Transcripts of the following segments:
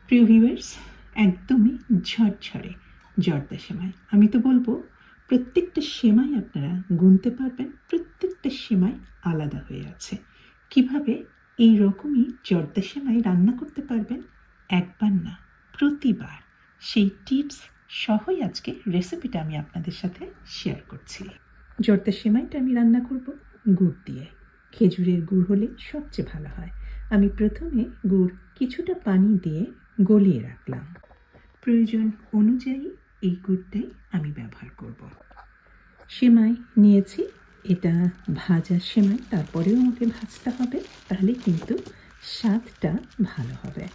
প্রিয় ভিউয়ার্স, একদমই ঝরঝরে জর্দা সেমাই। আমি তো বলবো প্রত্যেকটা সেমাই আপনারা গুনতে পারবেন, প্রত্যেকটা সেমাই আলাদা হয়ে আছে। কিভাবে এই রকমই জর্দা সেমাই রান্না করতে পারবেন একবার না প্রতিবার, সেই টিপস সহই আজকে রেসিপিটা আমি আপনাদের সাথে শেয়ার করছি। জর্দা সেমাইটা আমি রান্না করব গুড় দিয়ে। খেজুরের গুড় হলে সবচেয়ে ভালো হয়। আমি প্রথমে গুড় কিছুটা পানি দিয়ে গলিয়ে রাখলাম। প্রয়োজন অনুযায়ী এই গুড়টাই আমি ব্যবহার করব। সেমাই নিয়েছি, এটা ভাজা সেমাই, তারপরেও আমাকে ভাজতে হবে, তাহলে কিন্তু স্বাদটা ভালো হবে।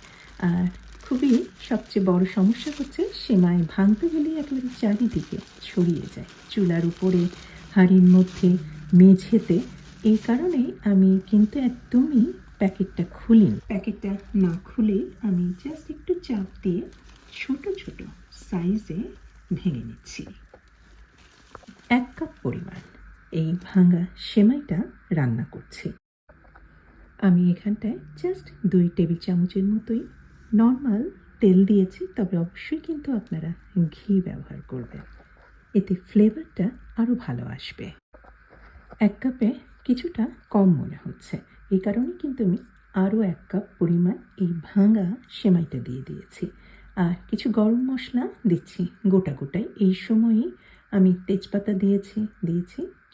আর খুবই সবচেয়ে বড় সমস্যা হচ্ছে সেমাই ভাঙতে গেলেই একেবারে চারিদিকে ছড়িয়ে যায়, চুলার উপরে, হাঁড়ির মধ্যে, মেঝেতে। এই কারণেই আমি কিন্তু একদমই প্যাকেটটা খুলিনি। প্যাকেটটা না খুলে আমি জাস্ট একটু চাপ দিয়ে ছোট ছোট সাইজে ভেঙে নিচ্ছি। 1 কাপ পরিমাণ এই ভাঙা সেমাইটা রান্না করছি। আমি এখানটায় জাস্ট 2 টেবিল চামচের মতোই নর্মাল তেল দিয়েছি, তবে অবশ্যই কিন্তু আপনারা ঘি ব্যবহার করবেন, এতে ফ্লেভারটা আরও ভালো আসবে। 1 কাপে কিছুটা কম মনে হচ্ছে, এই কারণে কিন্তু আমি আরও 1 কাপ পরিমাণ এই ভাঙা সেমাইটা দিয়ে দিয়েছি। আর কিছু গরম মশলা দিচ্ছি গোটা গোটাই। এই সময়েই আমি তেজপাতা দিয়েছি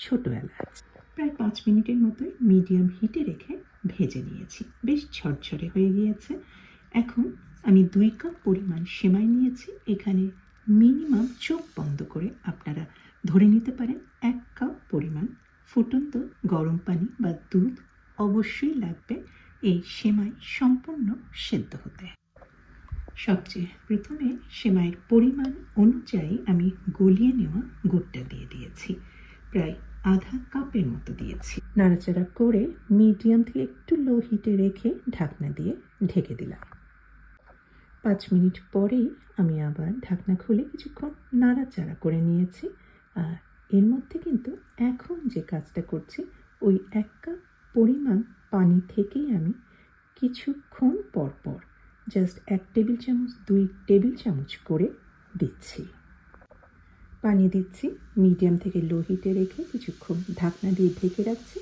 ছোট এলাচ। প্রায় 5 মিনিটের মতোই মিডিয়াম হিটে রেখে ভেজে নিয়েছি, বেশ ঝরঝরে হয়ে গিয়েছে। এখন আমি 2 কাপ পরিমাণ সেমাই নিয়েছি। এখানে মিনিমাম চোখ বন্ধ করে আপনারা ধরে নিতে পারেন 1 কাপ পরিমাণ ফুটন্ত গরম পানি বা দুধ অবশ্যই লাগবে এই সেমাই সম্পূর্ণ সেদ্ধ হতে। সবচেয়ে প্রথমে সেমাইয়ের পরিমাণ অনুযায়ী আমি গলিয়ে নেওয়া গুড়টা দিয়ে দিয়েছি, প্রায় আধা কাপের মতো দিয়েছি। নাড়াচাড়া করে মিডিয়াম থেকে একটু লো হিটে রেখে ঢাকনা দিয়ে ঢেকে দিলাম। 5 মিনিট পরেই আমি আবার ঢাকনা খুলে কিছুক্ষণ নাড়াচাড়া করে নিয়েছি। আর এর মধ্যে কিন্তু এখন যে কাজটা করছি, ওই 1 কাপ পরিমাণ পানি থেকেই আমি কিছুক্ষণ পর পর জাস্ট 1 টেবিল চামচ 2 টেবিল চামচ করে দিচ্ছি। পানি দিচ্ছি, মিডিয়াম থেকে লো হিটে রেখে কিছুক্ষণ ঢাকনা দিয়ে ঢেকে রাখছি।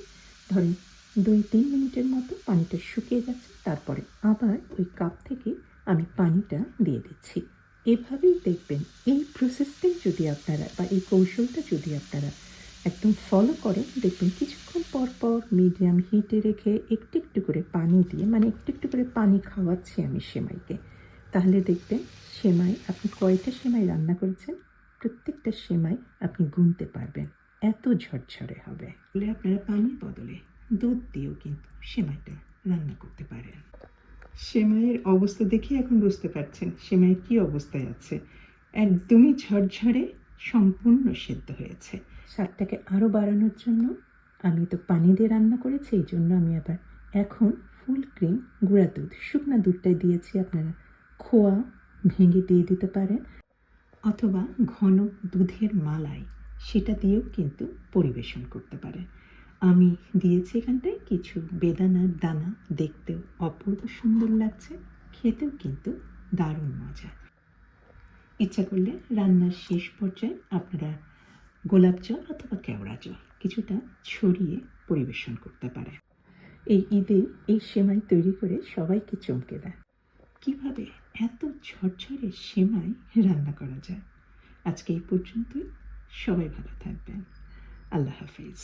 ধরেন 2-3 মিনিটের মতো পানিটা শুকিয়ে যাচ্ছে, তারপরে আবার ওই কাপ থেকে আমি পানিটা দিয়ে দিচ্ছি। এভাবেই দেখবেন, এই প্রসেসটাই যদি আপনারা বা এই কৌশলটা যদি আপনারা একদম ফলো করেন, দেখবেন কিছুক্ষণ পর পর মিডিয়াম হিটে রেখে একটু একটু করে পানি দিয়ে, মানে একটু একটু করে পানি খাওয়াচ্ছি আমি সেমাইকে, তাহলে দেখবেন সেমাই, আপনি কয়টা সেমাই রান্না করেছেন প্রত্যেকটা সেমাই আপনি গুনতে পারবেন, এত ঝরঝরে হবে। বলে আপনারা পানির বদলে দুধ দিয়েও কিন্তু সেমাইটা রান্না করতে পারেন। সেমাইয়ের অবস্থা দেখে এখন বুঝতে পারছেন সেমাইয়ের কী অবস্থায় আছে, একদমই ঝরঝরে সম্পূর্ণ সেদ্ধ হয়েছে। স্বাদটাকে আরও বাড়ানোর জন্য আমি তো পানি দিয়ে রান্না করেছি, এই জন্য আমি আবার এখন ফুল ক্রিম গুঁড়া দুধ, শুকনা দুধটাই দিয়েছি। আপনারা খোয়া ভেঙে দিয়ে দিতে পারেন, অথবা ঘন দুধের মালাই, সেটা দিয়েও কিন্তু পরিবেশন করতে পারেন। আমি দিয়েছি এখানটায় কিছু বেদানার দানা, দেখতেও অপূর্ব সুন্দর লাগছে, খেতেও কিন্তু দারুণ মজা। ইচ্ছা করলে রান্নার শেষ পর্যায়ে আপনারা গোলাপ জল অথবা কেওড়া জল কিছুটা ছড়িয়ে পরিবেশন করতে পারেন। এই ঈদে এই সেমাই তৈরি করে সবাইকে চমকে দেয়, কীভাবে এত ঝরঝরে সেমাই রান্না করা যায়। আজকে এই পর্যন্তই, সবাই ভালো থাকবেন। আল্লাহ হাফিজ।